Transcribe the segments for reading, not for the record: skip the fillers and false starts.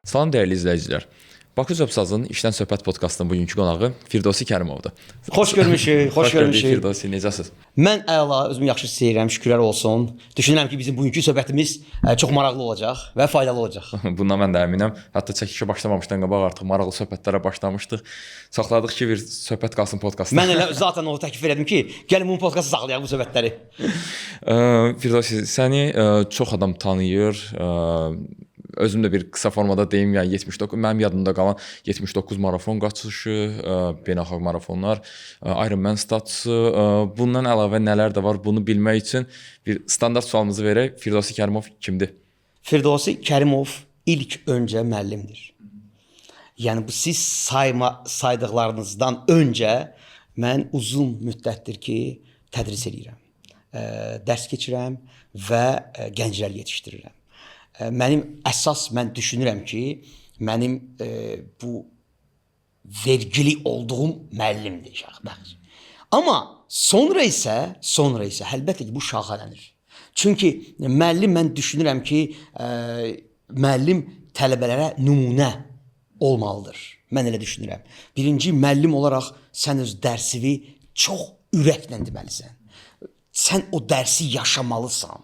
Salam dəyərli izləyicilər. Bakı Zöbsazın İşdən Söhbət podkastının bugünkü qonağı Firdevsi Kərimovdur. Xoş görmüşük, xoş görmüşük. Firdevsi, necəsiz? Mən əla, özümü yaxşı hiss edirəm, şükürlər olsun. Düşünürəm ki, bizim bugünkü söhbətimiz çox maraqlı olacaq və faydalı olacaq. Bundan mən də əminəm. Hətta çəkişə başlamamışdan qabaq artıq maraqlı söhbətlərə başlamışdıq. Saxladıq ki, bir söhbət qalsın podkastda. Mən elə zaten onu təklif elədim ki, gəlin bu podkastı saxlayaq bu söhbətləri. Firdevsi, səni çox adam tanıyır. Özüm də bir qısa formada deyim, yəni 79, mənim yadımda qalan 79 marafon qaçışı, beynəlxalq marafonlar, Ironman statusu, bundan əlavə nələr də var, bunu bilmək üçün bir standart sualımızı verək. Firdevsi Kərimov kimdir? Firdevsi Kərimov ilk öncə müəllimdir. Yəni bu siz saydıqlarınızdan öncə mən uzun müddətdir ki, tədris edirəm, dərs keçirəm və gənclər yetişdirirəm. Mən düşünürəm ki, mənim bu vergili olduğum müəllimdir şəxs. Amma sonra isə əlbəttə ki, bu şaxələnir. Çünki müəllim, mən düşünürəm ki, müəllim tələbələrə nümunə olmalıdır. Mən elə düşünürəm. Birinci, müəllim olaraq sən öz dərsini çox ürəklə deməlisən. Sən o dərsi yaşamalısan.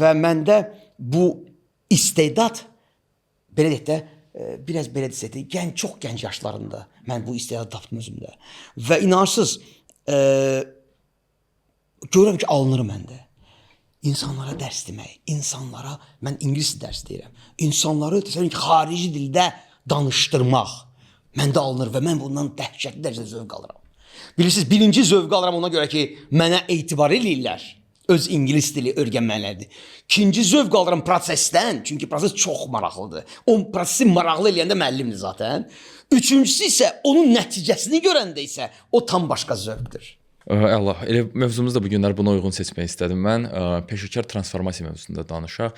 Və məndə bu istedad, belə deyək də, biraz belə desək də, çox gənc yaşlarında mən bu istedadı tapdım özümdə. Və inansız, görürəm ki, alınır məndə. İnsanlara dərs demək, insanlara, mən ingilis dərs deyirəm, insanları xarici dildə danışdırmaq məndə alınır və mən bundan dəhşətli dərəcədə zövq alıram. Bilirsiniz, birinci zövq alıram ona görə ki, mənə etibar eləyirlər. Öz ingilis dili öyrənməlidir. İkinci zövq alıram prosesdən, çünki proses çox maraqlıdır. O prosesi maraqlı eləyəndə müəllimdir zaten. Üçüncüsü isə onun nəticəsini görəndə isə o tam başqa zövqdür. Allah, elə mövzumuz da bu günlər buna uyğun seçmək istədim mən. Peşəkar transformasiya mövzusunda danışaq.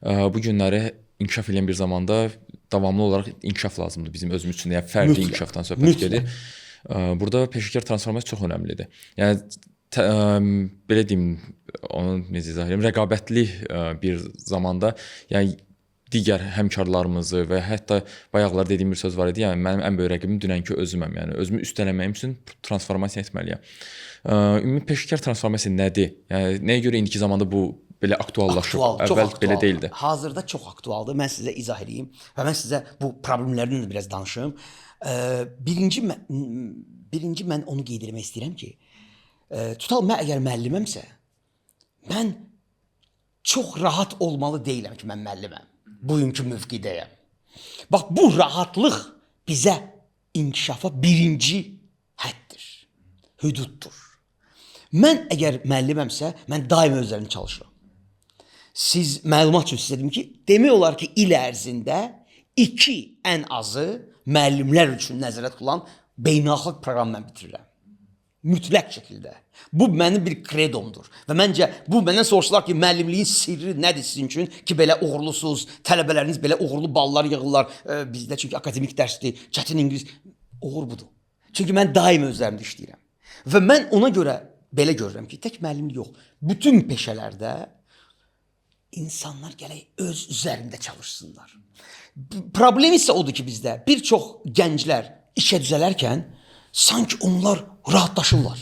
Bu günləri inkişaf edən bir zamanda davamlı olaraq inkişaf lazımdır bizim özümüz üçün. Yəni fərdi inkişafdan söhbət gedir. Burada peşəkar transformasiya çox önəmlidir. Yəni belə deyim, onu necə izah edeyim, rəqabətli bir zamanda, yəni digər həmkarlarımızı və hətta bayaqlar dediyim bir söz var idi, yəni mənim ən böyük rəqibim dünənki özüməm, yəni özümü üstələnməyim üçün transformasiya etməliyəm. Ümumi peşəkar transformasiya nədir? Yəni nəyə görə indiki zamanda bu belə aktuallaşıb? Əvvəl belə deyildi. Hazırda çox aktualdır. Mən sizə izah edeyim və mən sizə bu problemlərdən də biraz danışım. Birinci mən onu qeyd etmək istəyirəm ki, tutal mən əgər müəlliməmsə, mən çox rahat olmalı deyiləm ki, mən müəlliməm. Bugünkü mövqidəyəm. Bax, bu rahatlıq bizə inkişafa birinci həddir, hüduddur. Mən əgər müəlliməmsə, mən daim özlərini çalışıram. Siz məlumat üçün sizə dedim ki, demək olar ki, il ərzində 2 ən azı müəllimlər üçün nəzərdə tutulan beynəlxalq proqram mən bitirirəm. Mütləq şəkildə. Bu mənim bir kredomdur. Və məncə bu məndən soruşdular ki, müəllimliyin sirri nədir sizin üçün ki, belə uğurlusuz, tələbələriniz belə uğurlu ballar yığırlar. Bizdə çünki akademik dərsdir, çətin ingilis. Uğur budur. Çünki mən daim özlərimdə işləyirəm. Və mən ona görə belə görürəm ki, tək müəllimlik yox, bütün peşələrdə insanlar gələk öz üzərində çalışsınlar. Problem isə odur ki, bizdə bir çox gənclər işə düzələrkən sanki onlar rahatlaşırlar.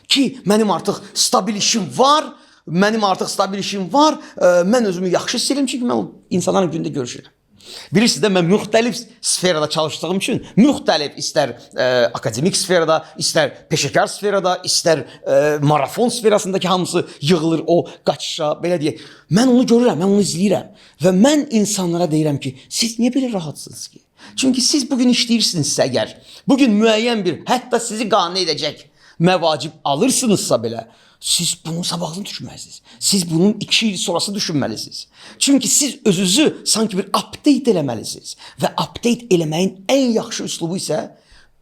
Ki, mənim artıq stabil işim var, mən özümü yaxşı hiss edirəm, çünki mən insanlarla gündə görüşürəm. Bilirsiniz də, mən müxtəlif sferada çalışdığım üçün, müxtəlif istər akademik sferada, istər peşəkar sferada, istər marafon sferasındakı hamısı yığılır o qaçışa, belə deyək. Mən onu görürəm, mən onu izləyirəm və mən insanlara deyirəm ki, siz niyə belə rahatsınız ki? Çünki siz bugün işləyirsinizsə əgər, bugün müəyyən bir, hətta sizi qane edəcək məvacib alırsınızsa belə, siz bunun sabahını düşünməlisiniz. Siz bunun 2 il sonrası düşünməlisiniz. Çünki siz özünüzü sanki bir update eləməlisiniz. Və update eləməyin ən yaxşı üslubu isə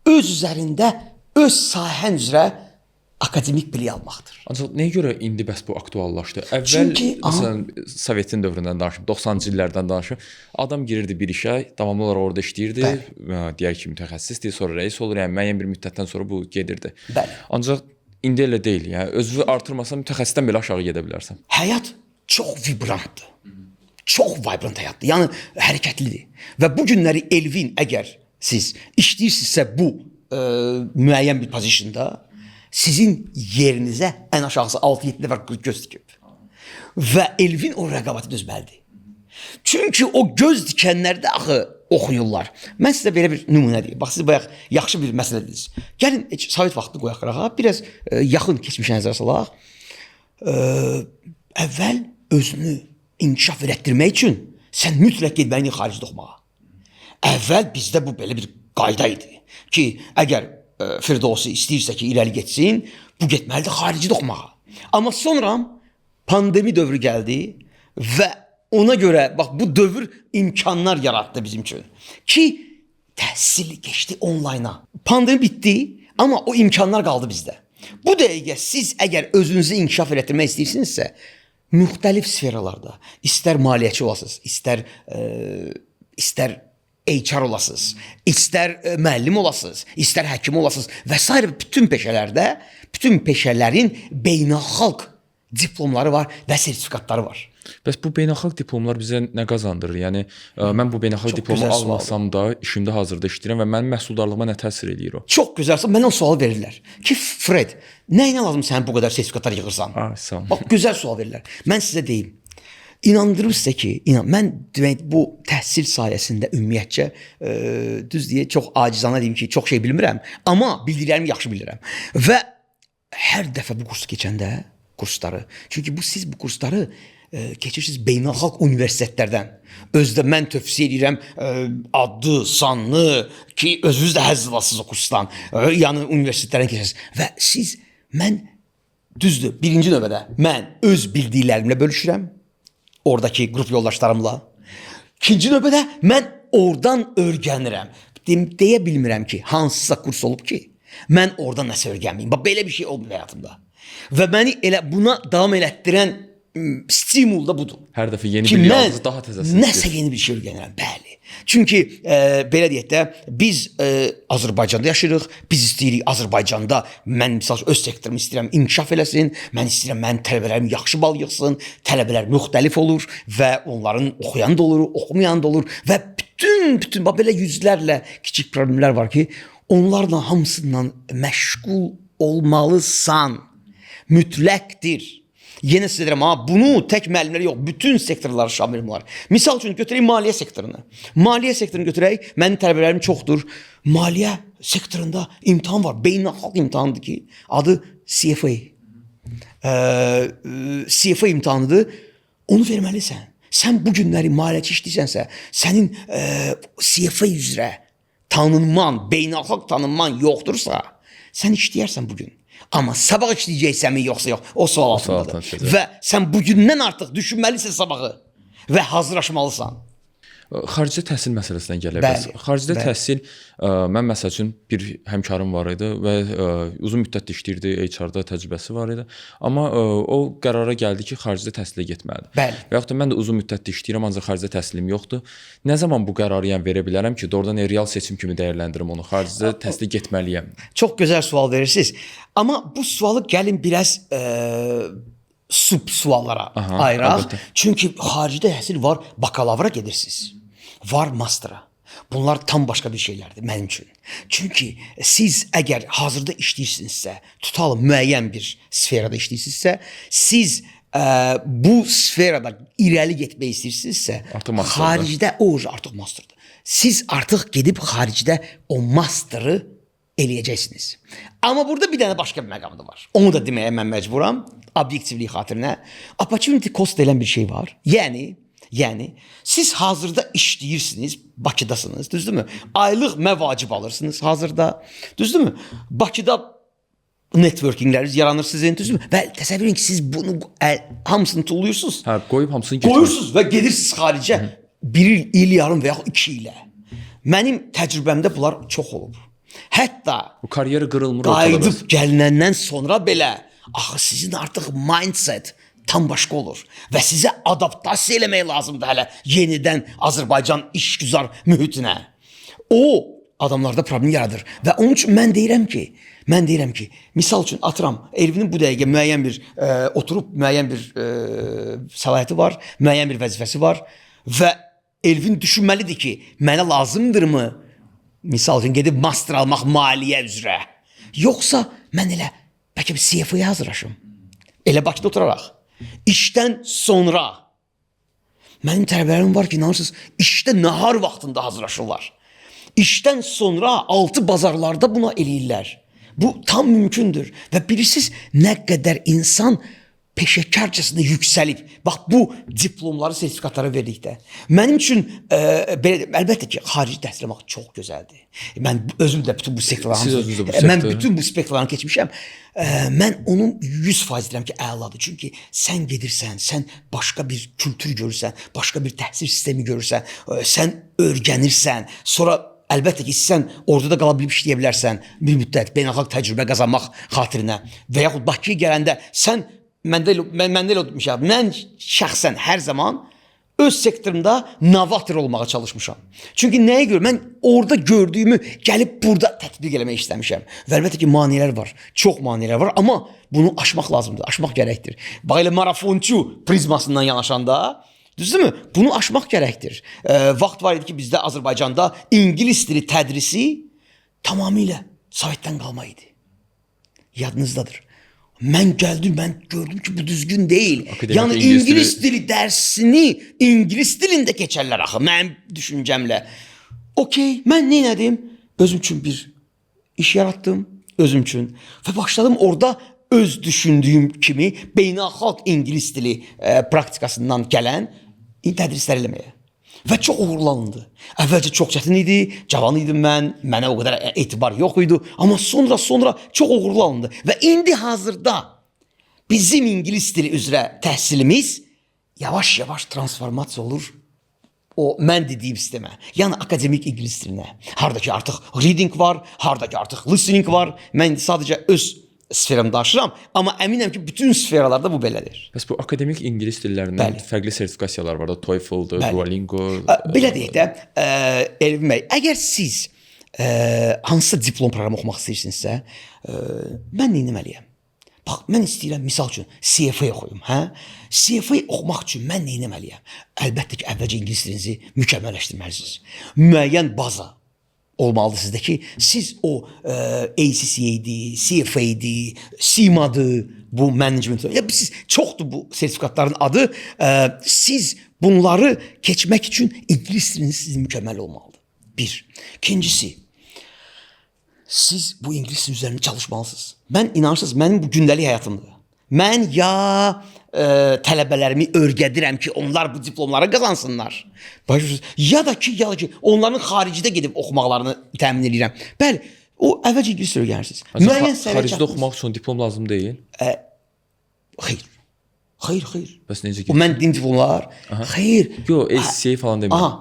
öz üzərində, öz sahən üzrə akademik bilik almaqdır. Ancaq nəyə görə indi bəs bu aktuallaşdı? Əvvəl, məsələn, Sovetin dövründən danışım, 90-cı illərdən danışım, adam girirdi bir işə, davamlı olaraq orada işləyirdi, deyək ki, mütəxəssisdir, sonra rəis olur, yəni müəyyən bir müddətdən sonra bu gedirdi. Bəli. Ancaq indi elə deyil, yəni özünü artırmasan mütəxəssisdən belə aşağı gedə bilərsən. Həyat çox vibrantdır. çox vibrant həyatdır. Yəni hərəkətlidir. Və bu günləri Elvin əgər siz işləyirsinizsə bu müəyyən bir pozisyonda sizin yerinizə ən aşağısı 6-7 nəfər göz dikib. Və Elvin o rəqabətə dözməlidir. Çünki o göz dikənlərdə axı oxuyurlar. Mən sizə belə bir nümunə deyim. Bax, siz bayaq yaxşı bir məsələ dediniz. Gəlin, Sovet vaxtını qoyaq qırağa, biraz yaxın keçmişə nəzər salaq. Əvvəl özünü inkişaf elətdirmək üçün sən mütləq getməliydin xaricdə oxumağa. Əvvəl bizdə bu belə bir qayda idi ki, əgər Firdovsi istəyirsə ki, irəli getsin, bu getməlidir xaricdə oxumağa. Amma sonra pandemi dövrü gəldi və ona görə bax bu dövr imkanlar yaratdı bizim üçün ki, təhsil keçdi onlayna. Pandemi bitdi, amma o imkanlar qaldı bizdə. Bu dəqiqə siz əgər özünüzü inkişaf elətdirmək istəyirsinizsə, müxtəlif sferalarda, istər maliyyəçi olasınız, istər HR olasınız, istər müəllim olasınız, istər həkim olasınız və s. bütün peşələrdə, bütün peşələrin beynəlxalq diplomları var və sertifikatları var. Bəs bu beynəlxalq diplomlar bizə nə qazandırır? Yəni mən bu beynəlxalq diplomu almasam da işimdə hazırda işləyirəm və mənim məhsuldarlığıma nə təsir eləyir o? Çox gözəl. Mənə o sual verirlər ki, Fred, nəyinə lazım sən bu qədər sertifikatlar yığırsan? Sağ ol. Bax, gözəl sual verirlər. Mən sizə deyim. İnandırırsınızsa ki, mən demək bu təhsil sayəsində ümumiyyətcə düz deyə çox acizanə deyim ki, çox şey bilmirəm, amma bildiklərimi yaxşı bilirəm. Və hər dəfə bu kursu keçəndə kursları, çünki siz bu kursları keçirsiniz beynəlxalq universitetlərdən. Özdə mən tövsiyə edirəm adlı, sanlı ki, özünüz də həzz alasınız o kursdan. Yəni universitetlərdən keçirsiniz. Və siz, mən düzdür, birinci növbədə mən öz bildiklərimlə bölüşürəm. Oradakı qrup yoldaşlarımla. İkinci növbədə mən oradan öyrənirəm. Deyə bilmirəm ki, hansısa kurs olub ki, mən oradan nəsə öyrənməyim. Bax, belə bir şey olmuyor həyatımda. Və məni elə buna davam elətdirən stimul da budur. Hər dəfə yeni bir yazı daha təzəsiz. Nəsə yeni bir şey öyrənirəm, bəli. Çünki belə deyək də, biz Azərbaycanda yaşayırıq, biz istəyirik Azərbaycanda, mən misal öz sektorumu istəyirəm inkişaf eləsin, mən istəyirəm mənim tələbələrim yaxşı bal yığsın, tələbələr müxtəlif olur və onların oxuyan da olur, oxumayan da olur və bütün belə yüzlərlə kiçik problemlər var ki, onlarla hamısından məşğul olmalısan, mütləqdir. Yenə sizə deyirəm, bunu tək müəllimlər yox, bütün sektorlar şamil var. Misal üçün götürək maliyyə sektorunu. Maliyyə sektorunu götürək, mənim tələbələrim çoxdur. Maliyyə sektorunda imtahan var, beynəlxalq imtahandır ki, adı CFA. CFA imtahanıdır, onu verməlisən. Sən bu günləri maliyyəçi işləyirsənsə, sənin CFA üzrə tanınman, beynəlxalq tanınman yoxdursa, sən işləyərsən bugün. Amma sabah işləyəcəksənmi yoxsa yox, o sual altındadır. Və sən bugündən artıq düşünməlisən sabahı və hazırlaşmalısan. Xaricdə təhsil məsələsindən gələ bilər. Xaricdə təhsil, mən məsəl üçün bir həmkarım var idi və uzun müddət işləyirdi, HR-da təcrübəsi var idi. Amma o qərara gəldi ki, xaricdə təhsilə getməlidir. Və yaxud da mən də uzun müddət işləyirəm, ancaq xaricdə təhsilim yoxdur. Nə zaman bu qərarı verə bilərəm ki, doğrudan real seçim kimi dəyərləndirim onu, xaricdə təhsilə getməliyəm? Çox gözəl sual verirsiniz. Amma bu sualı gəlin biraz sub suallara ayıraq. Çünki xaricdə təhsil var, bakalavra gedirsiniz. Var mastra. Bunlar tam başqa bir şeylərdir mənim üçün. Çünki siz əgər hazırda işləyirsinizsə, tutalım müəyyən bir sferada işləyirsinizsə, siz bu sferada irəli getmək istəyirsinizsə, xaricdə o artıq masterdır. Siz artıq gedib xaricdə o masterı eləyəcəksiniz. Amma burada bir dənə başqa bir məqam da var. Onu da deməyə mən məcburam, obyektivlik xatirinə. Opportunity cost deyilən bir şey var. Yəni, siz hazırda işləyirsiniz, Bakıdasınız, düzdürmü? Aylıq məvacib alırsınız hazırda, düzdürmü? Bakıda networkingləriniz yaranır sizin, düzdürmü? Və təsəvvür edin ki, siz bunu hamısını tulluyursunuz. Qoyub hamısını getmir. Qoyursunuz və gedirsiniz xaricə bir il yarım və yaxud 2 ilə. Mənim təcrübəmdə bunlar çox olub. Hətta bu karyera qırılmır. Qayıdıb gəlinəndən sonra belə, axı sizin artıq mindset tam başqa olur və sizə adaptasiya eləmək lazımdır hələ yenidən Azərbaycan işgüzar mühitinə. O adamlarda problem yaradır. Və onun üçün mən deyirəm ki, misal üçün atıram, Elvinin bu dəqiqə müəyyən bir oturub müəyyən bir səlahiyyəti var, müəyyən bir vəzifəsi var və Elvin düşünməlidir ki, mənə lazımdırmı misal üçün gedib master almaq maliyyə üzrə, yoxsa mən elə bəlkə bir CFA-ya hazırlaşım. Elə Bakıda oturaraq. İşdən sonra mənim tələbələrim var ki, inanırsınız, işdə nahar vaxtında hazırlaşırlar. İşdən sonra 6 bazarlarda buna eləyirlər. Bu tam mümkündür. Və bilirsiniz, nə qədər insan peşəkarcasına yüksəlib. Bax, bu diplomları, sertifikatları verdikdə. Mənim üçün, əlbəttə ki, xarici təhsil almaq çox gözəldir. Mən özüm də bütün bu spektrlarını keçmişəm. Mən onun 100% deyirəm ki, əladır. Çünki sən gedirsən, sən başqa bir kültür görürsən, başqa bir təhsil sistemi görürsən, sən öyrənirsən, sonra əlbəttə ki, sən orada da qala bilib işləyə bilərsən bir müddət, beynəlxalq təcrübə qazanmaq xatirinə və yaxud Bakıya gələndə sən, məndə elə olmuşam, mən şəxsən hər zaman öz sektorumda novator olmağa çalışmışam. Çünki nəyə görə? Mən orada gördüyümü gəlib burada tətbiq eləmək istəmişəm. Və əlbəttə ki, maneələr var, çox maneələr var, amma bunu aşmaq lazımdır, aşmaq gərəkdir. Bax, elə marafonçu prizmasından yanaşanda, düzdürmü? Bunu aşmaq gərəkdir. Vaxt var idi ki, bizdə Azərbaycanda ingilis dili tədrisi tamamilə Sovetdən qalma idi. Yadınızdadır. Mən gəldim, mən gördüm ki, bu düzgün deyil. Yəni, ingilis dili dərsini ingilis dilində keçərlər axı, mənim düşüncəmlə. Okey, mən nə elədim? Özüm üçün bir iş yaratdım, özüm üçün. Və başladım orada öz düşündüyüm kimi beynəlxalq ingilis dili praktikasından gələn tədrislər eləməyə. Və çox uğurlandı. Əvvəlcə çox çətin idi, cavan idim mən, mənə o qədər etibar yox idi. Amma sonra çox uğurlandı. Və indi hazırda bizim ingilis dili üzrə təhsilimiz yavaş-yavaş transformasiya olur o mən dediyim sistemə. Yəni akademik ingilis dilinə. Harada ki artıq reading var, harada ki artıq listening var. Mən sadəcə öz sferamda aşıram, amma əminəm ki, bütün sferalarda bu belədir. Bəs bu akademik ingilis dillərindən fərqli sertifikasiyalar var da, TOEFL-dır, Duolingo. Belə deyək də, Elvin bəy, əgər siz hansısa diplom proqramı oxumaq istəyirsinizsə, mən nə etməliyəm? Bax, mən istəyirəm, misal üçün, CFA oxuyum, hə? CFA oxumaq üçün mən nə etməliyəm? Əlbəttə ki, əvvəlcə ingilis dilinizi mükəmməlləşdirməlisiniz. Müəyyən baza olmalıdır sizdə ki, siz o ACCA-dir, CFA-dir, CIMA-dır, bu management, siz çoxdur bu sertifikatların adı. Siz bunları keçmək üçün ingilis diliniz sizin mükəmməl olmalıdır. Bir. İkincisi, siz bu ingilis dili üzərində çalışmalısınız. Mən inanırsınız, mənim bu gündəlik həyatımdır. Mən ya tələbələrimi öyrədirəm ki, onlar bu diplomları qazansınlar. Ya da ki, onların xaricdə gedib oxumaqlarını təmin edirəm. Bəli, o əvvəlcə ingilis dili öyrənirsiniz. Xaricdə oxumaq üçün diplom lazım deyil? Xeyr. Bəs necə gedib? Mən dediyim diplomlar, xeyr. Yox, ACCA falan demirəm.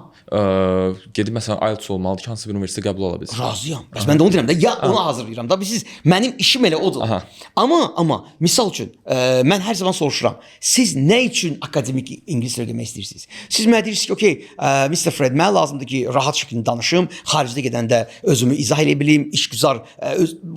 Gedib məsələn IELTS olmalıdır ki, hansı bir universitetə qəbul ola bilsin. Razıyam. Bəs mən də onu deyirəm də, ya onu hazırlayıram da, siz mənim işim elə odur. Amma misal üçün mən hər zaman soruşuram. Siz nə üçün akademik ingilis dili öyrənmək istəyirsiniz? Siz mənə deyirsiniz ki, okey, Mr. Fred, mənə lazımdır ki, rahat şəkildə danışım, xaricdə gedəndə özümü izah edə bilim, işgüzar,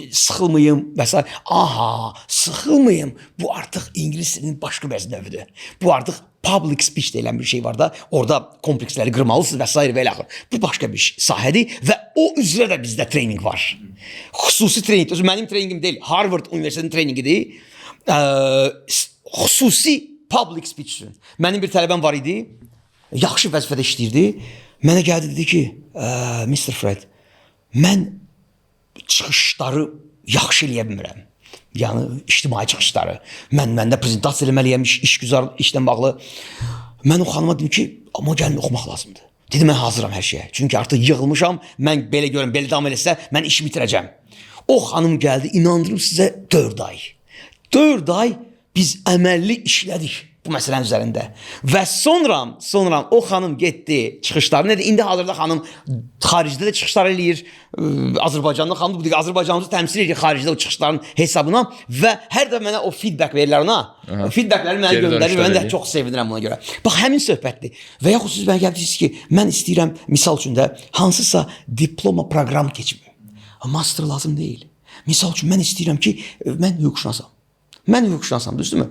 sıxılmayım və s. Aha, sıxılmayım. Bu artıq ingilis dilinin başqa bir növüdür. Bu artıq public speech deyilən bir şey var da, orada kompleksləri qırmalısınız və s. və elə axır. Bu başqa bir sahədir və o üzrə də bizdə trening var. Xüsusi trening, mənim treningim deyil, Harvard Universitetinin treningidir. Xüsusi public speech üçün. Mənim bir tələbəm var idi, yaxşı vəzifədə işləyirdi. Mənə gəldi, dedi ki, Mr. Fred, mən çıxışları yaxşı eləyə bilmirəm. Yəni, ictimai çıxışları. Məndə prezentasiya eləməliyəm, işgüzar, işlə bağlı. Mən o xanıma dedim ki, amma gəlin oxumaq lazımdır. Dedim, mən hazıram hər şeyə. Çünki artıq yığılmışam, mən belə görəm, belə davam eləsə, mən işi bitirəcəm. O xanım gəldi, inandırım sizə 4 ay. 4 ay biz əməlli işlədik. bu məsələnin üzərində. Və sonra o xanım getdi çıxışları nədir? İndi hazırda xanım xaricdə də çıxışlar eləyir. Azərbaycanlı xanım bu Azərbaycanımızı təmsil edir xaricdə o çıxışların hesabına və hər də mənə o feedback verirlər ona. Feedbackləri mənə göndərir və mən də çox sevinirəm buna görə. Bax həmin söhbətdir. Və yaxud siz mənə gəldirsiniz ki, mən istəyirəm misal üçün də hansısa diploma proqram keçim. Master lazım deyil. Misal üçün mən istəyirəm ki, mən hüquqşünasam. Mən hüquqşünasam, düzdürmü?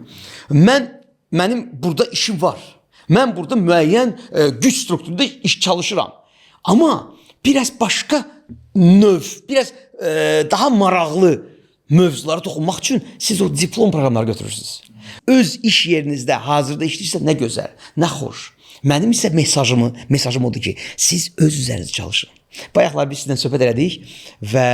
Mənim burada işim var. Mən burada müəyyən güc strukturunda iş çalışıram. Amma biraz başqa növ, biraz daha maraqlı mövzulara toxunmaq üçün siz o diplom proqramları götürürsünüz. Öz iş yerinizdə hazırda işləyirsə nə gözəl, nə xoş. Mənim isə mesajım odur ki, siz öz üzərinizə çalışın. Bayaqlar biz sizdən söhbət elədik və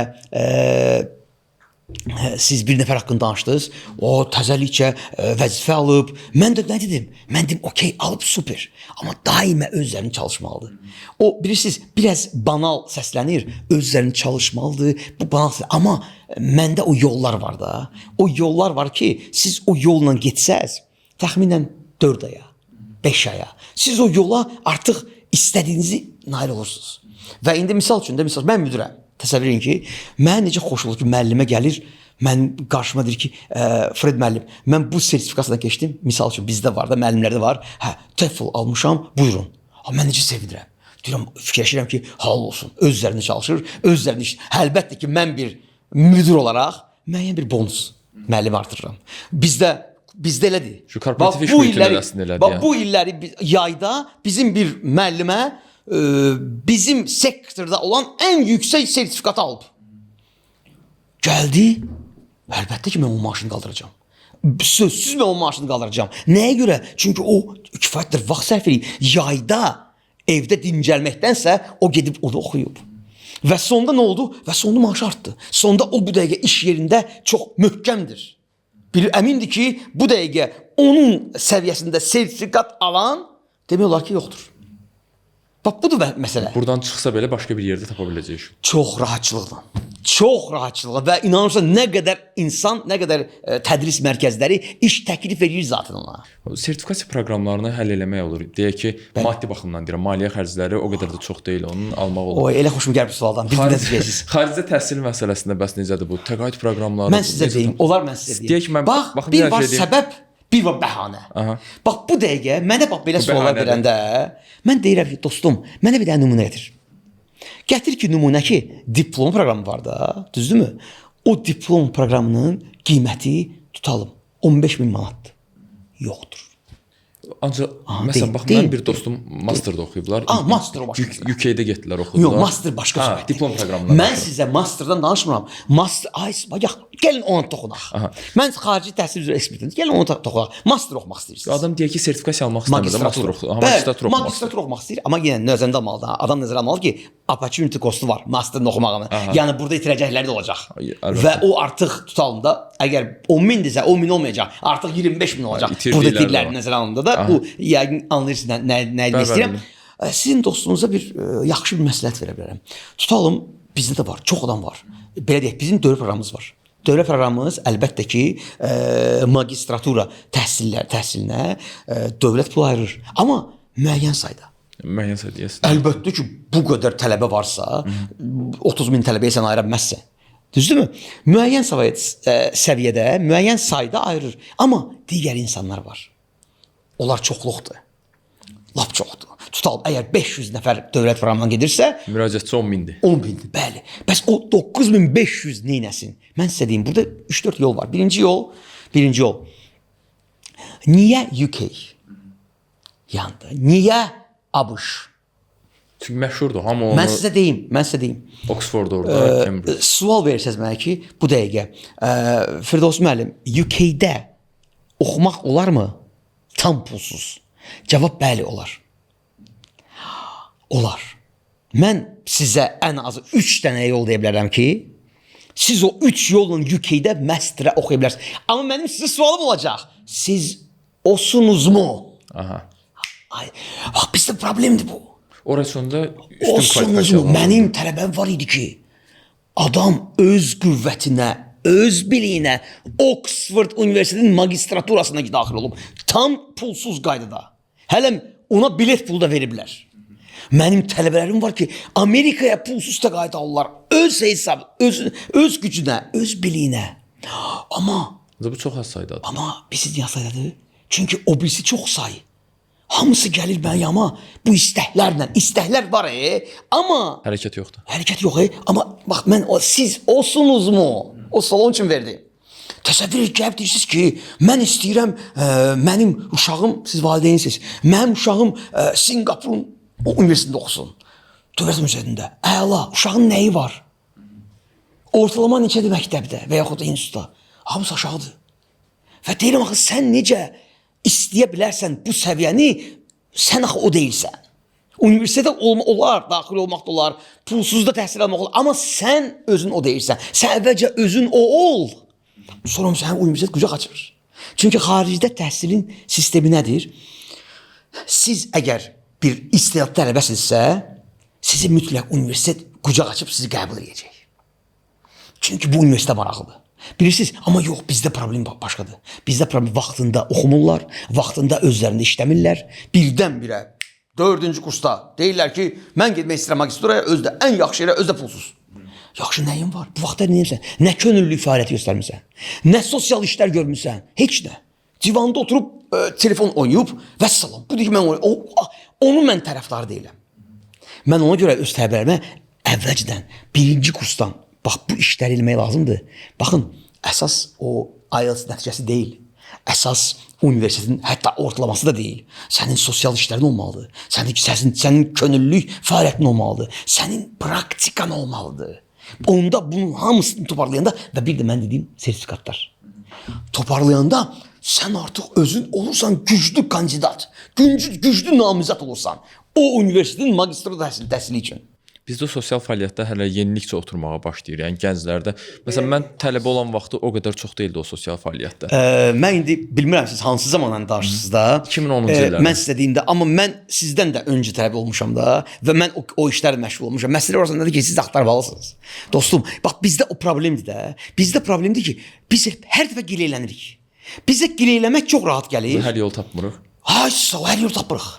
siz bir nəfər haqqında danışdınız. O təzəlikcə vəzifə alıb. Mən də nə dedim? Mən dedim, okey, alıb super. Amma daima öz üzərində çalışmalıdır. O bilirsiniz, biraz banal səslənir. Öz üzərində çalışmalıdır. Bu banal səslənir. Amma məndə o yollar var da. O yollar var ki, siz o yolla getsəz, təxminən 4 aya, 5 aya. Siz o yola artıq istədiyinizi nail olursunuz. Və indi misal üçün də, mən müdirəm. Təsəvvür edin ki, mən necə xoş olur ki, müəllimə gəlir, mən qarşıma deyir ki, Fred müəllim, mən bu sertifikasiyadan keçdim. Misal üçün bizdə var da, müəllimlərdə var. Hə, TEFL almışam, buyurun. Mən necə sevinirəm. Deyirəm, fikirləşirəm ki, halal olsun. Öz üzərində çalışır, öz üzərində işləyir. Əlbəttə ki, mən bir müdir olaraq müəyyən bir bonus müəllimi artırıram. Bizdə elədir. Şu korporativ iş mühitində əslində elədir. Bax, bu illəri yayda bizim bir müəllimə bizim sektorda olan ən yüksək sertifikatı alıb. Gəldi, əlbəttə ki, mən onun maaşını qaldıracağam. Sözsüz mən onun maaşını qaldıracağam. Nəyə görə? Çünki o kifayətdir vaxt sərf edir. Yayda evdə dincəlməkdənsə o gedib orada oxuyub. Və sonda nə oldu? Və sonda maaşı artdı. Sonda o bu dəqiqə iş yerində çox möhkəmdir. Əmindir ki, bu dəqiqə onun səviyyəsində sertifikat alan demək olar ki, yoxdur. Bax, budur məsələ. Buradan çıxsa belə başqa bir yerdə tapa biləcək. Çox rahatçılıqla. Çox rahatçılıqla və inanırsan nə qədər insan, nə qədər tədris mərkəzləri iş təklif edir zaten ona. Sertifikasiya proqramlarını həll eləmək olur. Deyək ki, maddi baxımdan deyirəm, maliyyə xərcləri o qədər də çox deyil, onun almaq olur. Oy, elə xoşum gəlir bu sualdan. Biz necəsiz? Xaricdə təhsil məsələsində bəs necədir bu? Təqaüd proqramları. Mən sizə deyim, onlar mən sizə deyim. Deyək ki, mən bax, bir var səbəb, bir var bəhanə. Bax, bu dəqiqə mənə bax belə suallar verəndə mən deyirəm ki, dostum, mənə bir dənə nümunə gətir. Gətir ki, nümunə ki, diplom proqramı var da, düzdürmü? O diplom proqramının qiyməti tutalım 15.000 manatdır. Yoxdur. Ancaq məsələn bax mən bir dostum masterda oxuyublar. Master o başqa. UK-də getdilər oxudular. Yox, master başqa söhbətdir. Diplom proqramından. Mən sizə masterdan danışmıram. Bax, gəlin ona toxunaq. Mən xarici təhsil üzrə ekspertim. Gəlin ona toxunaq. Master oxumaq istəyirsiniz. Adam deyək ki, sertifikasiya almaq istəmir, magistratura oxumaq istəyir, amma yenə nəzərdə almalıdır. Adam nəzərə almalı ki, opportunity costu var masterin oxumağının. Yəni burada itirəcəkləri də olacaq. Və o artıq tutalımda əgər 10.000-dirsə 10.000 olmayacaq. Artıq 25.000 olacaq. Burada itirləri nəzərə alınanda da bu yəqin anlayırsınız nə demək istəyirəm. Sizin dostunuza bir yaxşı bir məsləhət verə bilərəm. Tutalım, bizdə də var, çox adam var. Belə deyək, bizim dövrə proqramımız var. Dövrə proqramımız əlbəttə ki, magistratura təhsilinə dövlət pul ayırır. Amma müəyyən sayda. Müəyyən sayda. Əlbəttə ki, bu qədər tələbə varsa, 30.000 tələbəyə sən ayıra bilməzsən. Düzdürmü? Müəyyən səviyyədə, müəyyən sayda ayırır. Amma digər insanlar var. Onlar çoxluqdur. Lap çoxdur. Tutalım, əgər 500 nəfər dövlət proqramından gedirsə, müraciətçi 10.000-dir. 10.000-dir, bəli. Bəs o 9.500 neynəsin? Mən sizə deyim, burada 3-4 yol var. Birinci yol. Niyə UK yandı? Niyə ABŞ? Çünki məşhurdur, hamı onu... Mən sizə deyim. Oxford orada, Cambridge. Sual verirsəz mənə ki, bu dəqiqə, Firdos müəllim, UK-də oxumaq olarmı? Tam pulsuz. Cavab bəli, olar. Olar. Mən sizə ən azı 3 dənə yol deyə bilərəm ki, siz o 3 yolla UK-də masterə oxuya bilərsiniz. Amma mənim sizə sualım olacaq. Siz osunuzmu? Bax, bizdə problemdir bu. Orasında üstün kvalifikasiya var. Mənim tələbəm var idi ki, adam öz qüvvətinə öz biliyinə Oxford Universitetinin magistraturasına daxil olub. Tam pulsuz qaydada. Hələ ona bilet pulu da veriblər. Mənim tələbələrim var ki, Amerikaya pulsuz təqaüd alırlar. Öz hesabı, öz gücünə, öz biliyinə. Amma Bu çox az saydadır. birisi niyə saydadır? Çünki o birisi çox say. Hamısı gəlir mənim yanıma bu istəklərlə. İstəklər var, amma Hərəkət yoxdur. hərəkət yox, amma bax mən siz olsunuzmu? O salon üçün verdi. Təsəvvür edib deyirsiniz ki, mən istəyirəm mənim uşağım, siz valideynsiniz, mənim uşağım Singapurun o universitetində oxusun. Dövlət universitetində. Əla, uşağın nəyi var? Ortalama neçədir məktəbdə və yaxud da institutda? Hamısı aşağıdır. Və deyirəm axı sən necə istəyə bilərsən bu səviyyəni, sən axı o deyilsən. Universitetə olar, daxil olmaq da olar, pulsuz da təhsil almaq olar, amma sən özün o deyilsən. Sən əvvəlcə özün o ol. Sonra sən universitet qucaq açır. Çünki xaricdə təhsilin sistemi nədir? Siz əgər bir istedadlı tələbəsinizsə, sizi mütləq universitet qucaq açıb sizi qəbul edəcək. Çünki bu universitet maraqlıdır. Bilirsiniz, amma yox, bizdə problem başqadır. Bizdə problem vaxtında oxumurlar, vaxtında özlərində işləmirlər. Birdən-birə 4-cü kursda deyirlər ki, mən getmək istəyirəm magistraturaya, özdə ən yaxşı yerə, özdə pulsuz. Yaxşı nəyin var? Bu vaxtda neyəsən? Nə könüllülük fəaliyyəti göstərmirsən? Nə sosial işlər görmürsən? Heç nə. Divanda oturub telefon oynayıb və salam. Bu deyir ki, onun mən tərəfdarı deyiləm. Mən ona görə öz tələbələrimə əvvəlcədən 1-ci kursdan bax bu işləri eləmək lazımdır. Baxın, əsas o IELTS nəticəsi deyil. Əsas universitetin hətta ortalaması da deyil. Sənin sosial işlərin olmalıdır. Sənin könüllülük fəaliyyətin olmalıdır. Sənin praktikan olmalıdır. Onda bunun hamısını toparlayanda və bir də mən dediyim sertifikatlar. Toparlayanda sən artıq özün olursan güclü kandidat, güclü namizəd olursan o universitetin magistratura təhsili üçün. Bizdə sosial fəaliyyətdə hələ yenilikcə oturmağa başlayır. Yəni gənclərdə, məsələn mən tələbə olan vaxtı o qədər çox deyildi o sosial fəaliyyətdə. Mən indi bilmirəm siz hansı zamandan danışırsınız da. 2010-cu illərdə. Mən sizə deyim də, amma mən sizdən də öncə tələbə olmuşam da və mən o işlərlə məşğul olmuşam. Məsələ orasındadır ki, siz axtarmalısınız. Dostum, bax bizdə o problemdir də. Bizdə problemdir ki, biz hər dəfə gilələnirik. Bizə gilələmək çox rahat gəlir. Hər yol tapmırıq. Ay, sağ hər yol tapırıq.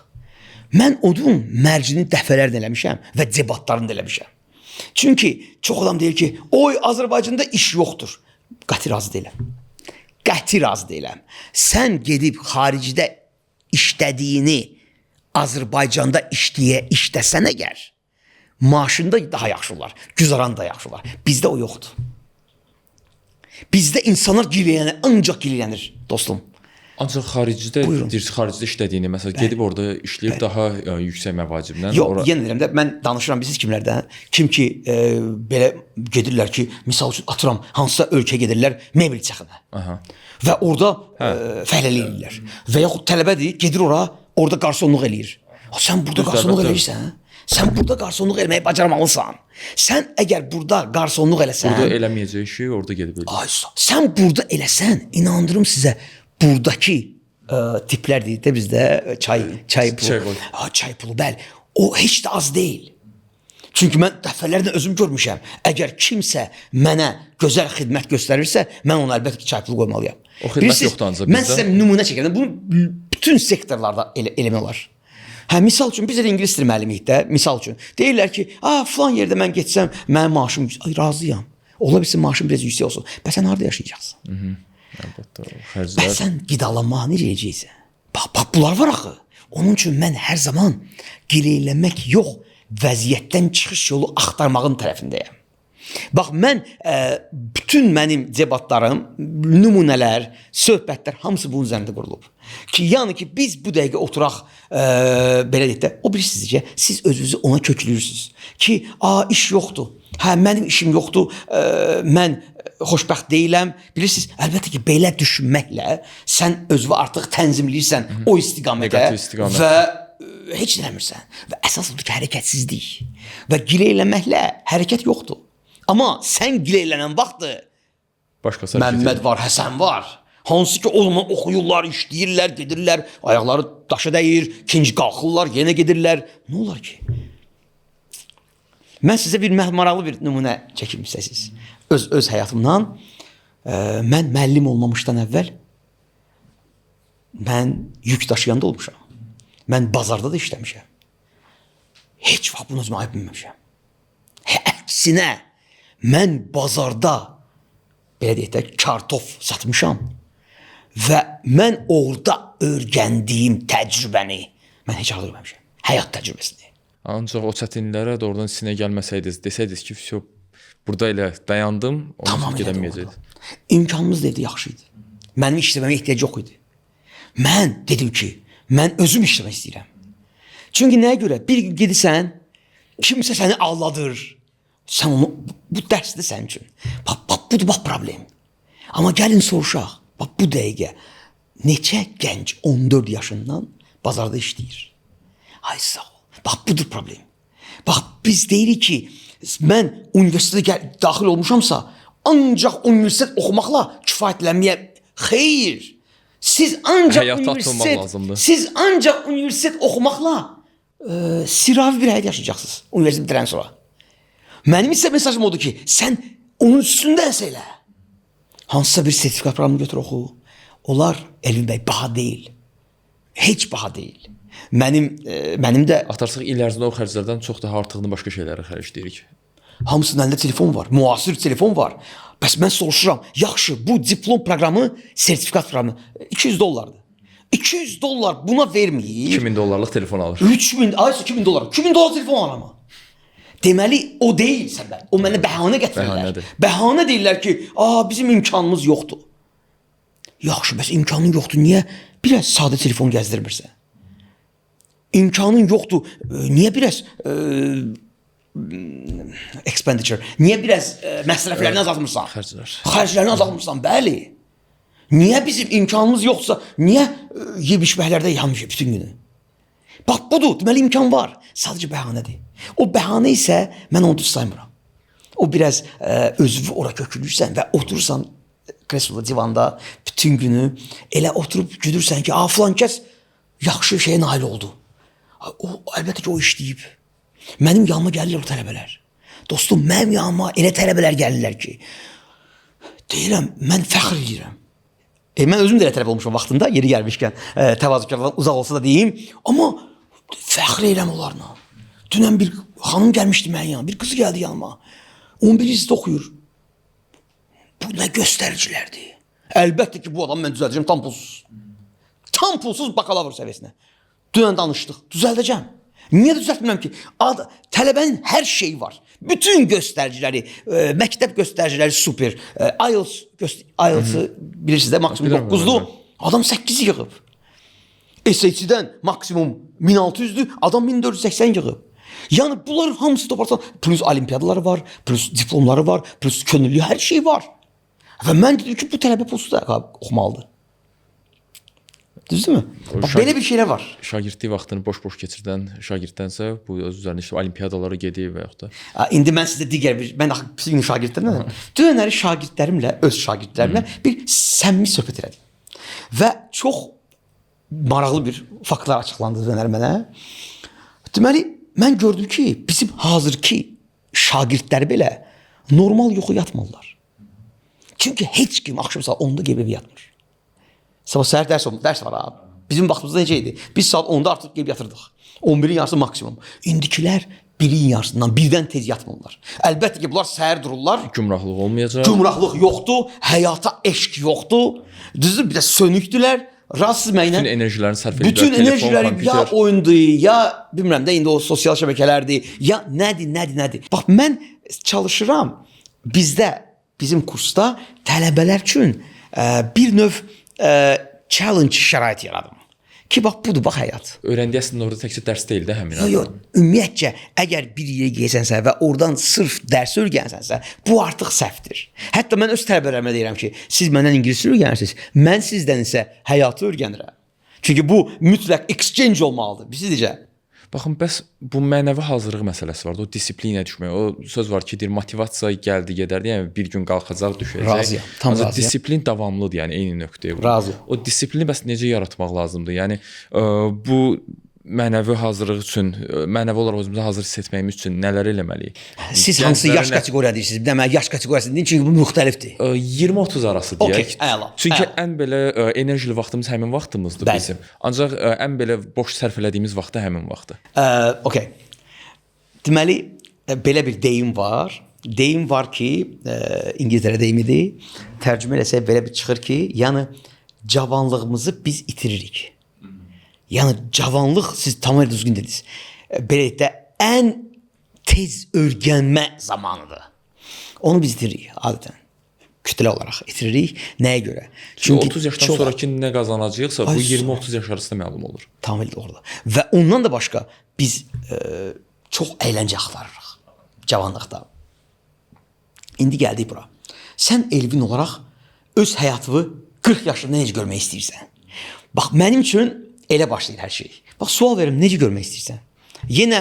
Mən onun mərcini dəfələrlə eləmişəm və debatlarını da eləmişəm. Çünki çox adam deyir ki, oy Azərbaycanda iş yoxdur. Qəti razı deyiləm. Qəti razı deyiləm. Sən gedib xaricdə işlədiyini Azərbaycanda işləsən əgər, maaşında daha yaxşı olar, güzaran da yaxşı olar. Bizdə o yoxdur. Bizdə insanlar giləyənir, ancaq giləyənir, dostum. Ancaq xaricdə işlədiyini, məsələn, gedib orada işləyib daha yüksək məvaciblə. Yox, yenə deyirəm də, mən danışıram bilirsiniz kimlərdən? Kim ki, belə gedirlər ki, misal üçün atıram, hansısa ölkəyə gedirlər, mebel çəxinə. Və orada fəhləlik edirlər. Və yaxud tələbədir, gedir ora, orada qarsonluq eləyir. Sən burada qarsonluq eləyirsən, sən burada qarsonluq eləməyi bacarmalısan. Sən əgər burada qarsonluq eləsən... Burada eləməyəcək işi, orada gedib eləyir. Sən burada eləsən, inandırım sizə, buradakı tiplər deyil də bizdə çay pulu, bəli, o heç də az deyil. Çünki mən dəfələrlə özüm görmüşəm. Əgər kimsə mənə gözəl xidmət göstərirsə, mən ona əlbəttə ki, çay pulu qoymalıyam. O xidmət yoxdur ancaq bizdə. Mən sizə nümunə çəkirəm. Bunu bütün sektorlarda eləmək olar. Misal üçün, biz İngilis dili müəllimiyik də, misal üçün. Deyirlər ki, filan yerdə mən getsəm, mənim maaşım, razıyam. Ola bilsin, maaşım biraz yüksək olsun. Bəs sən harada yaşayacaqsın? Bəs sən qidalanmağı necə edəcəksən? Bax, bunlar var axı. Onun üçün mən hər zaman gileyləmək yox, vəziyyətdən çıxış yolu axtarmağın tərəfindəyəm. Bax, mən bütün mənim debatlarım, nümunələr, söhbətlər hamısı bunun üzərində qurulub. Ki, yəni ki, biz bu dəqiqə oturaq, belə deyək də, o bilirsiniz ki, siz özünüzü ona köklüyürsünüz. Ki, iş yoxdur, mənim işim yoxdur, mən xoşbəxt deyiləm. Bilirsiniz, əlbəttə ki, belə düşünməklə sən özünü artıq tənzimləyirsən o istiqamətə və heç eləmirsən. Və əsas odur ki, hərəkətsizlik. Və gileyləməklə hərəkət yoxdur. Amma sən gileylənən vaxtı Məmməd var, Həsən var. Hansı ki, o zaman oxuyurlar, işləyirlər, gedirlər, ayaqları daşa dəyir, ikinci qalxırlar, yenə gedirlər. Nə olar ki? Mən sizə bir maraqlı bir nümunə çəkim istəsiniz. Öz həyatımdan. Mən müəllim olmamışdan əvvəl mən yük daşıyanda olmuşam. Mən bazarda da işləmişəm. Heç vaxt bunu özümə ayıb bilməmişəm. Əksinə, mən bazarda belə deyək də kartof satmışam və mən orada öyrəndiyim təcrübəni mən heç alır bilməmişəm. Həyat təcrübəsini. Ancaq o çətinliklərə doğrudan sinə gəlməsəydiniz, desəydiniz ki, "Vəsə, burada elə dayandım, onu gedəməyəcəkdim." İmkanımız da evdə yaxşı idi. Mənim işləməyə ehtiyac yox idi. Mən dedim ki, mən özüm işləmək istəyirəm. Çünki nəyə görə? Bir gün gedirsən, kimsə səni aldadır. Sən onu, bu dərsdir sənin üçün. Budur bax problem. Amma gəlin soruşaq. Bax bu dəqiqə neçə gənc 14 yaşından bazarda işləyir. Ay sağ ol. Bax budur problem. Bax biz deyirik ki, mən universitetə daxil olmuşamsa, ancaq universitet oxumaqla kifayətlənməyə xeyr. Siz ancaq universitet oxumaqla siravi bir həyat yaşayacaqsınız universitet bitirən sonra. Mənim isə mesajım odur ki, sən onun üstündənsə elə. Hansısa bir sertifikat programını götür oxu. Onlar Elvin bəy baha deyil. Heç baha deyil. Mənim də Atarsaq il ərzində o xərclərdən çox daha artığını başqa şeylərə xərcləyirik. Hamısının əlində telefon var, müasir telefon var. Bəs mən soruşuram, yaxşı, bu diplom proqramı, sertifikat proqramı $200. $200 buna verməyib. $2000 telefon alır. 3000, aysa $2000. $2000 telefon var amma. Deməli o deyil səbəb. O mənə bəhanə gətirirlər. Bəhanə deyirlər ki, bizim imkanımız yoxdur. Yaxşı, bəs imkanın yoxdur, niyə biraz sadə telefon gəzdirmirsən? İmkanın yoxdur, niyə biraz expenditure, niyə biraz məsrəflərini azaltmırsan? Xərclərini azaltmırsan, bəli. Niyə bizim imkanımız yoxsa, niyə yeyib-içməklərdə yanmışıq bütün günü? Bax budur, deməli imkan var. Sadəcə bəhanədir. O bəhanə isə mən onu düz saymıram. O biraz özünü ora kökülürsən və oturursan kresloda, divanda bütün günü elə oturub güdürsən ki, filan kəs yaxşı şeyə nail oldu. O əlbəttə ki, o işləyib. Mənim yanıma gəlirlər o tələbələr. Dostum, mənim yanıma elə tələbələr gəlirlər ki, deyirəm, mən fəxr edirəm. Mən özüm də elə tələbə olmuşam vaxtında, yeri gəlmişkən, təvazökarlardan uzaq olsa da deyim. Amma fəxr edirəm onlarla. Dünən bir xanım gəlmişdi mənim yanıma, bir qızı gəldi yanıma. 11-ci sinifdə oxuyur. Bu nə göstəricilərdir. Əlbəttə ki, bu adam mən düzəldəcəm tam pulsuz. Tam pulsuz bakalavr səviyyəsinə. Dünən danışdıq, düzəldəcəm. Niyə düzəltmirəm ki? Tələbənin hər şeyi var. Bütün göstəriciləri, məktəb göstəriciləri super. IELTS-ı bilirsiniz də, maksimum 9-dur. Adam 8 yığıb. SAT-dən maksimum 1600-dür, adam 1480 yığıb. Yəni bunların hamısı toparsan, plus olimpiyadaları var, plus diplomları var, plus könüllü hər şey var. Və mən dedim ki, bu tələbə pulsuz da oxumalıdır. Düzdürmü? Belə bir şeylər var. Şagirdlik vaxtını boş-boş keçirdən şagirdənsə, bu öz üzərində işte olimpiyadalara gedir və yaxud da. İndi mən sizə digər bir, mən bütün gün şagirdlərimlə, dünənləri şagirdlərimlə, öz şagirdlərimlə bir səmimi söhbət elədim. Və çox maraqlı bir faktlar açıqlandı dünənləri mənə. Deməli, mən gördüm ki, bizim hazırki şagirdlər belə normal yuxu yatmırlar. Çünki heç kim axşam saat 10-da gəlib yatmır. Sabah səhər dərs var abi. Bizim vaxtımızda necə idi? Biz saat 10-da artıq gəlib yatırdıq. 11-in yarısı maksimum. İndikilər 1-in yarısından birdən tez yatmırlar. Əlbəttə ki, bunlar səhər dururlar. Gümrahlıq olmayacaq. Gümrahlıq yoxdur, həyata eşq yoxdur. Düzdür, bir də sönükdülər. Rahatsız mənlə. Bütün enerjilərini sərf edirlər. Bütün enerjiləri ya oyundur, ya bilmirəm də indi o sosial şəbəkələrdir, ya nədir. Bax, mən çalışıram, bizim kursda tələbələr üçün bir növ challenge şərait yaradım. Ki, bax, budur, bax, həyat. Öyrəndiyi əslində orada təkcə dərs deyil də həmin. Yox, ümumiyyətcə, əgər bir yerə gelsənsə və oradan sırf dərs öyrənsənsə, bu artıq səhvdir. Hətta mən öz tələbələrimə deyirəm ki, siz məndən ingiliscə öyrənirsiniz, mən sizdən isə həyatı öyrənirəm. Çünki bu mütləq exchange olmalıdır, bilirsizcə. Baxın, bəs bu mənəvi hazırlıq məsələsi vardı, o disiplinə düşmək. O söz var ki, deyir, motivasiya gəldi, gedərdi, yəni bir gün qalxacaq, düşəcək. Razıyam, tam razıyam. Disiplin davamlıdır, yəni eyni nöqtəyə. Razıyam. O disiplini bəs necə yaratmaq lazımdır? Yəni bu mənəvi hazırlıq üçün, mənəvi olaraq özümüzü hazır hiss etməyimiz üçün nələr eləməliyik? Siz hansı yaş kateqoriya deyirsiniz? Deməli yaş kateqoriyası deyin çünki bu müxtəlifdir. 20-30 arası deyək. Okey, əla. Çünki ən belə enerjili vaxtımız həmin vaxtımızdır Bəli. bizim. Ancaq ən belə boş sərf elədiyimiz vaxt da həmin vaxtdır. Okey. Deməli belə bir deyim var. Deyim var ki, İngiltərə deyimidir. Tərcümə eləsək belə bir çıxır ki, yəni cavanlığımızı biz itiririk. Yəni cavanlıq siz tamamilə düzgün dediniz. Belə də ən tez öyrənmə zamanıdır. Onu biz itiririk adətən. Kütlə olaraq itiririk. Nəyə görə? Çünki 30 yaşdan sonraki nə qazanacağıqsa bu 20-30 yaş arasında məlum olur. Tamamilə doğrudur. Və ondan da başqa biz çox əyləncə axtarırıq cavanlıqda. İndi gəldik bura. Sən Elvin olaraq öz həyatını 40 yaşında necə görmək istəyirsən? Bax, mənim üçün elə başlayır hər şey. Bax, sual verim, necə görmək istəyirsən? Yenə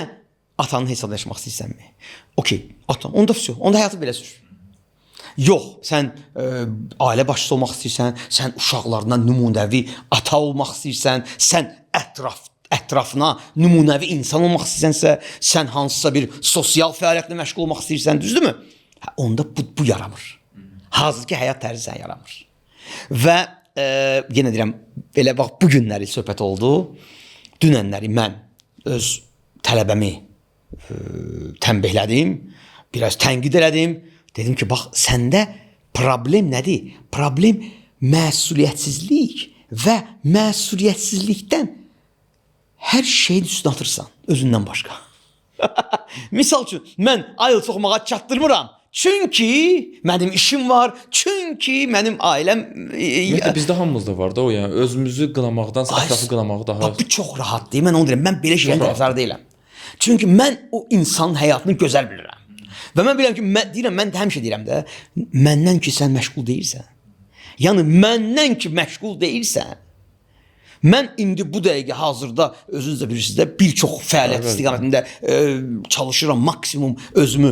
atanın hesabına yaşamaq istəyirsənmi? Okey, atan, onda все, onda həyatı belə sür. Yox, sən ailə başçısı olmaq istəyirsən, sən uşaqlarına nümunəvi ata olmaq istəyirsən, sən ətrafına nümunəvi insan olmaq istəyirsənsə, sən hansısa bir sosial fəaliyyətlə məşğul olmaq istəyirsən, düzdürmü? Onda bu yaramır. Hazırki həyat tərzi sən yaramır. Və yenə deyirəm, elə bax bu günləri söhbət oldu. Dünənləri mən öz tələbəmi tənbihlədim, biraz tənqid elədim. Dedim ki, bax səndə problem nədir? Problem məsuliyyətsizlik və məsuliyyətsizlikdən hər şeyin üstünə atırsan, özündən başqa. Misal üçün, mən IELTS oxumağa çatdırmıram. Çünki mənim işim var, çünki mənim ailəm... Ümumiyyətlə, bizdə hamımızda var da o, yəni özümüzü qınamaqdansa ətrafı qınamağı daha... Bax, bu çox rahatdır. Mən onu deyirəm, mən belə şeylərin tərəfdarı deyiləm. Çünki mən o insanın həyatını gözəl bilirəm. Və mən bilirəm ki, deyirəm, mən həmişə deyirəm də, məndən ki, sən məşğul deyilsən. Yəni, məndən ki, məşğul deyilsən, mən indi bu dəqiqə hazırda özünüz də bilirsiniz də bir çox fəaliyyət istiqamətində çalışıram, maksimum özümü...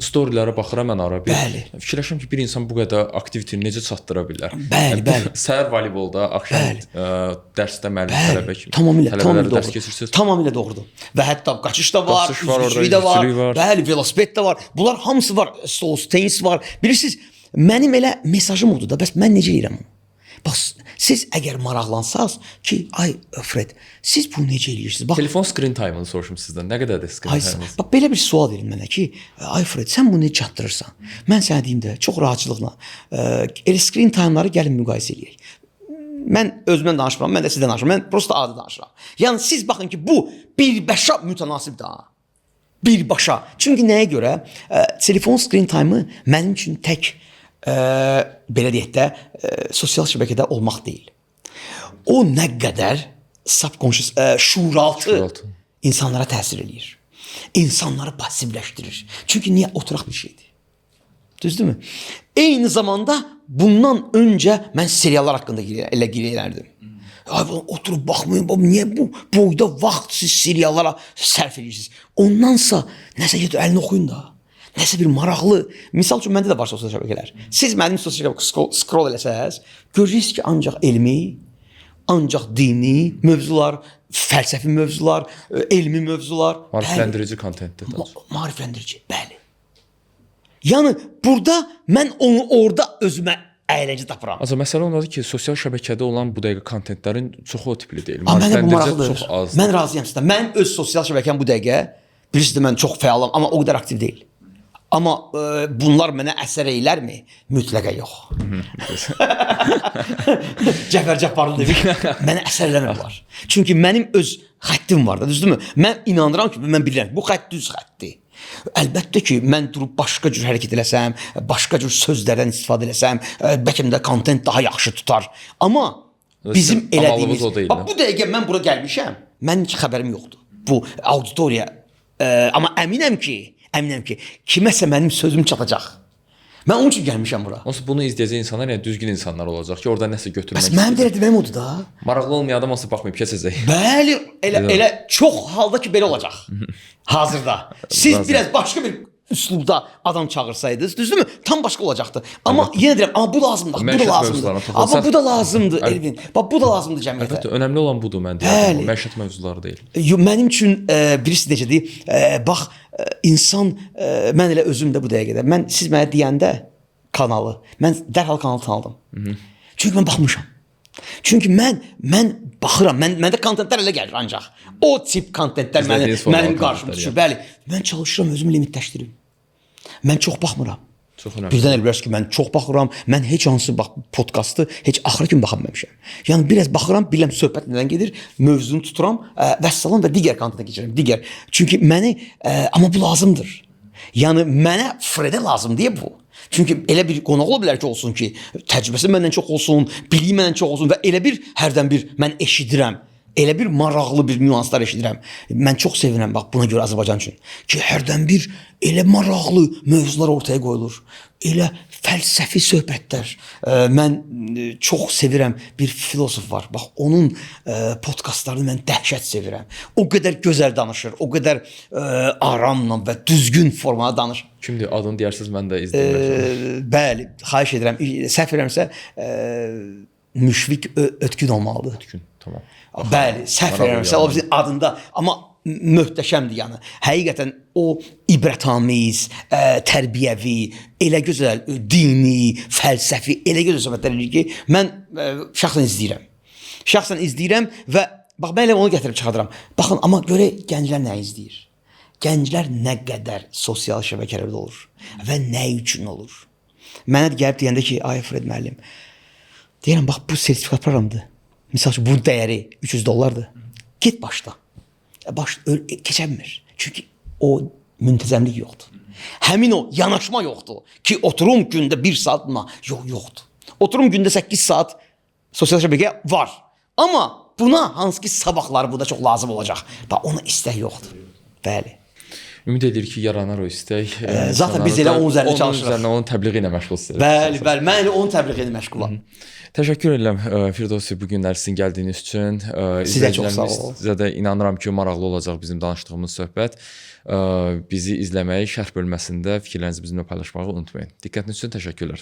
Storylərə baxıram mən ara bir. Bəli. Fikirləşirəm ki, bir insan bu qədər aktivitini necə çatdıra bilər? Bəli, bəli. Səhər voleybolda, axşam dərsdə müəllim tələbə kimi. Tamamilə dərs keçirsiniz. Tamamilə doğrudur. Və hətta qaçış da var, üzgüçülük də var, bəli, velosiped də var. Bunlar hamısı var, stol tenis var. Bilirsiniz, mənim elə mesajım odur da, bəs mən necə eləyirəm onu? Bax, siz əgər maraqlansaz ki, ay Fred, siz bunu necə eləyirsiniz? Bax, telefon screen time-ını soruşum sizdən. Nə qədərdir screen time-ınız? Bax, belə bir sual verin mənə ki, ay Fred, sən bunu necə çatdırırsan? Mən sənə deyim də, çox rahatçılıqla, elə screen time-ları gəlin müqayisə eləyək. Mən özümdən danışmıram, mən də sizdən danışmıram. Mən prosta adi danışıram. Yəni, siz baxın ki, bu birbaşa mütənasibdir ha. Birbaşa. Çünki nəyə görə? Telefon screen time-ı mənim üçün tək belə deyək də, sosial şəbəkədə olmaq deyil. O nə qədər subconscious, şuuraltı insanlara təsir eləyir. İnsanları passivləşdirir. Çünki niyə? Oturaq bir şeydir. Düzdürmü? Eyni zamanda bundan öncə mən seriallar haqqında elə girəyərdim. Ay, oturub baxmayın, niyə bu boyda vaxt siz seriallara sərf edirsiniz? Ondansa nəsə gedir, əlini oxuyun da. Nəsə bir maraqlı. Misal üçün, məndə də var sosial şəbəkələr. Siz mənim sosial şəbəkə scroll eləsəz, görürsünüz ki, ancaq elmi, ancaq dini mövzular, fəlsəfi mövzular, elmi mövzular. Maarifləndirici kontentdir. Maarifləndirici, bəli. Yəni, burada mən onu orada özümə əyləncə tapıram. Ancaq məsələ ondadır ki, sosial şəbəkədə olan bu dəqiqə kontentlərin çoxu o tipli deyil. Mənə bu maraqlıdır. Çox azdır. Mən razıyam sizdən. Mənim öz sosial şəbəkəm bu dəqiqə, bilirsiniz, mən çox fəalam, amma o qədər aktiv deyil. Amma bunlar mənə əsər eylərmi? Mütləqə yox. Cəfər Cabbarlı dedik, mənə əsər eləmirlər. Çünki mənim öz xəttim var da, düzdürmü? Mən inanıram ki, mən bilirəm, bu xətt düz xətdir. Əlbəttə ki, mən durub başqa cür hərəkət eləsəm, başqa cür sözlərdən istifadə eləsəm, bəlkə də kontent daha yaxşı tutar. Amma bizim elədiyimiz... Bu dəqiqə mən bura gəlmişəm, mənim ki, xəbərim yoxdur. Bu auditoriya. Amma əminəm ki, kiməsə mənim sözüm çatacaq. Mən onun üçün gəlmişəm bura. Onsuz bunu izləyəcək insanlar, yəni düzgün insanlar olacaq ki, orada nəsə götürmək istəyir. Bəs mənim də deməyim odur da. Maraqlı olmayan adam olsa baxmayıb keçəcək. Bəli, elə çox halda ki, belə olacaq. Hazırda. Siz biraz başqa bir üslubda adam çağırsaydınız, düzdürmü? Tam başqa olacaqdı. Amma yenə deyirəm, amma bu lazımdır, bu da Məişət lazımdır. mövzularına Amma toxunsaq- bu da lazımdır Elvin. Bax bu da lazımdır cəmiyyətə. Əlbəttə, önəmli olan budur mən deyirəm. Məişət mövzuları deyil. Mənim üçün birisi necədir? Bax insan mən elə özüm də bu dəqiqədə. Siz mənə deyəndə kanalı, mən dərhal kanalı tanıdım. Çünki mən baxmışam. Çünki mən baxıram. Məndə kontentlər elə gəlir ancaq. O tip kontentlər İzlədiyiniz mənim format qarşıma kontentlər, düşür. Bəli. Mən çalışıram özümü limitləşdirim. Mən çox baxmıram. Çox önəmli. Birdən elə bilərsiniz ki, mən çox baxıram. Mən heç hansı podkastı heç axıra kimi baxa bilməmişəm. Yəni biraz baxıram, bilirəm söhbət nədən gedir, mövzunu tuturam, vəssalam və digər kontentə keçirəm. Digər. Çünki amma bu lazımdır. Yəni mənə Fredə lazım deyə bu. Çünki elə bir qonaq ola bilər ki, olsun ki, təcrübəsi məndən çox olsun, biliyi məndən çox olsun və elə bir hərdən bir mən eşidirəm. Elə bir maraqlı bir nüanslar eşidirəm. Mən çox sevinirəm bax buna görə Azərbaycan üçün ki, hərdən bir elə maraqlı mövzular ortaya qoyulur. Elə fəlsəfi söhbətlər. Mən çox sevirəm bir filosof var. Bax onun podkastlarını mən dəhşət sevirəm. O qədər gözəl danışır, o qədər aramla və düzgün formada danışır. Kimdir? Adını deyərsiniz, mən də izləyirəm. Bəli, xahiş edirəm. Səhv eləmirəmsə Müşfiq Ötkün olmalıdır. Ötkün, tamam. Bəli, səhv eləmirəmsə o bizim adında, amma möhtəşəmdir yəni. Həqiqətən o ibrətamiz, tərbiyəvi, elə gözəl dini, fəlsəfi, elə gözəl söhbətlər edir ki, mən şəxsən izləyirəm. Şəxsən izləyirəm və bax mən elə onu gətirib çıxardıram. Baxın, amma görə gənclər nə izləyir? Gənclər nə qədər sosial şəbəkələrdə olur və nə üçün olur? Mənə gəlib deyəndə ki, ay Fred müəllim, deyirəm, bax bu sertifikat proqramıdır. Misal üçün, bunun dəyəri $300. Get başla. Keçə bilmir. Çünki o müntəzəmlik yoxdur. Həmin o yanaşma yoxdur ki, oturum gündə 1 saat buna. Yoxdur. Oturum gündə 8 saat sosial şəbəkə var. Amma buna hansı ki sabahları bu da çox lazım olacaq. Bax, ona istək yoxdur. Bəli. Ümid edir ki, yaranar o istək. Zaten biz elə onun üzərində çalışırıq. Onun üzərində, onun təbliği ilə məşğulsunuz. Bəli. Mən elə onun təbliği ilə məşğulam. Təşəkkür edirəm Firdovsi, bu günlər sizin gəldiyiniz üçün. Sizə çox sağ olun. Sizə də inanıram ki, maraqlı olacaq bizim danışdığımız söhbət. Bizi izləməyi, şərh bölməsində fikirlərinizi bizimlə paylaşmağı unutmayın. Diqqətiniz üçün təşəkkürlər.